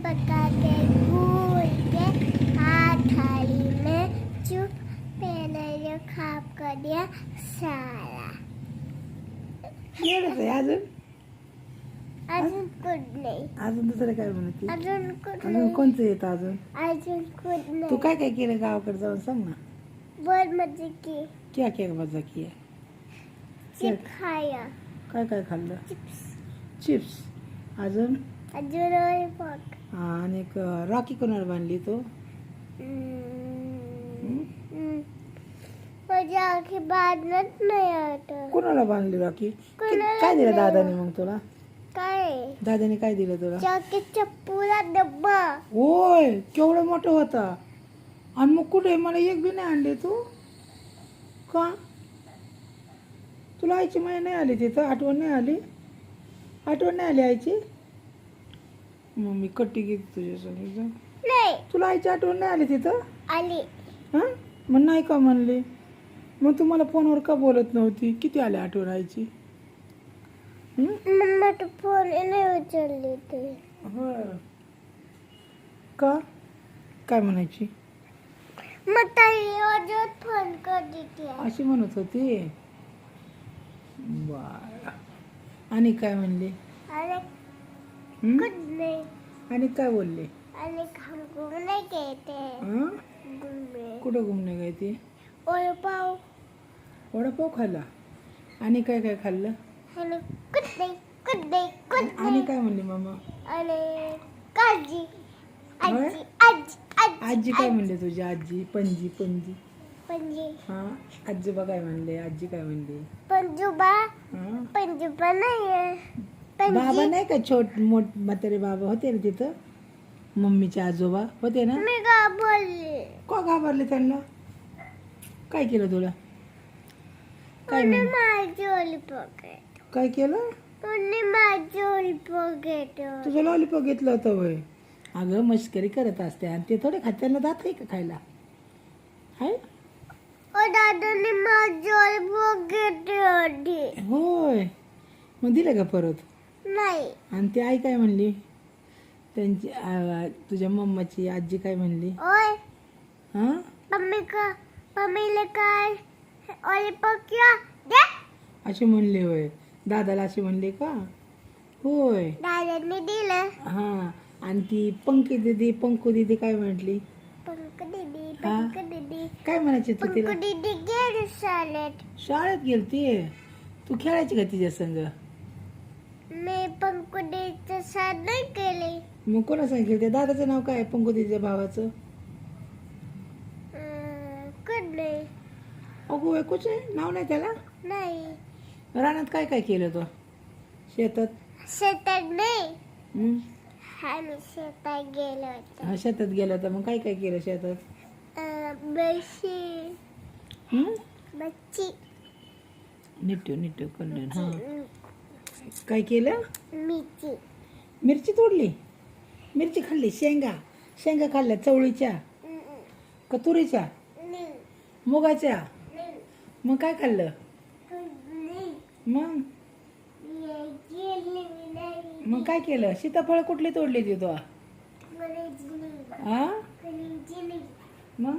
पका के घूल के हाथ थाली में चुप पहले जो खाप कर दिया सारा एवढंच आहे अजून अजून कुठ नाही अजून दुसरं काय म्हणते अजून कुठ अजून नाही कोणतं येतं अजून अजून कुठ तू नाही काय काय केलं गावाकडे जाऊन सांग ना बहुत मजे की क्या क्या मजा की आहे चिप खाया काय काय खाल्लं चिप्स चिप्स अजून अजून लॉलीपॉप आणि एक राखी कोणाला बांधली तो माझ्या आखी बांधत नाही आता कोणाला बांधली राखी कोणाला काय दिलं नाही. दादाने मग तुला काय दादाने काय दिलं तुला चाकीचा पुरा डब्बा होय केवढा मोठा होता आणि मग कुठे मला एक बी नाही आणले तू का तुला आईची माया नाही आली तिथं आठवण नाही आली आईची मग मी कट्टी घेते तुझ्यासमोर नाही तुला आईची आठवण नाही आली तिथं आली हां मग नाही का म्हणली मग तू मला फोनवर का बोलत नव्हती किती आली आठवण आईची मम्मा तू फोन नाही उचलली ते होय का काय म्हणायची मग ताई अजून फोन कर देते अशी म्हणत होती बर आणि काय म्हणली अरे हं? कुठ नाही आणि काय बोलले आणि हम घूमने गए थे हं? घूमने कुठं घुमणे गए ते और पाव वडापाव खाल्ला आणि काय काय खाल्लं आणि कुठ नाही आणि काय म्हणली मामा आणि काजी होय? आजी आजी आजी काय म्हणले तुझी आजी पणजी पंजी हा आजोबा काय म्हणले आजी काय म्हणली पंजोबा हा पंजोबा नाही आहे बाबा पंजी नाही का मोठ म्हातारे बाबा होते ना तिथं मम्मीचे आजोबा होते ना मी का बोलली का घाबरले त्यांना काय केलं तुला काय कोणी म्हण माझी ओली पॉकेट काय केलं कोणी माझी ओली पॉकेट तुझं लॉलीपॉप घेतलं होतं वय अगं मस्करी करत असते आणि ते थोडे खात्याला जात आहे का खायला हाय ओ दादाने माझी ओली पॉकेट होती होय मग दिलं का परत नाही आणि ती आई काय म्हणली त्यांची तुझ्या मम्माची आजी काय म्हणली ओय हां मम्मीला काय ओली पॉकेट दे अशी म्हणली होय दादाला अशी म्हणली का होय दादाने दिलं हां आणि ती पंकू दीदी काय म्हटली पंक दीदी हा? पंक दीदी काय म्हणायची तू पंक तिला दीदी गेली शाळेत शाळेत गेलती तू खेळायची का तिच्या संग मी पंक दीदीचं साथ नाही केली मग कोणा सांगितलं त्या दादाचं नाव काय आहे पंकू दीदीच्या भावाचं कुठ नाही अगो एकूच आहे नाव नाही त्याला नाही रानात काय काय केलं तो शेतात शेतात नाही हं? आम्ही शेतात गेलो होतो हा शेतात गेला होता मग काय काय केलं शेतात म्हशी हं? मच्छी नीट कल्याण हां काय केलं मिरची मिरची तोडली मिरची खाल्ली शेंगा खाल्ल्या चवळीच्या का तुरीच्या मुगाच्या मग काय खाल्लं मग काय केलं सीताफळ कुठली तोडली ती तो हा मग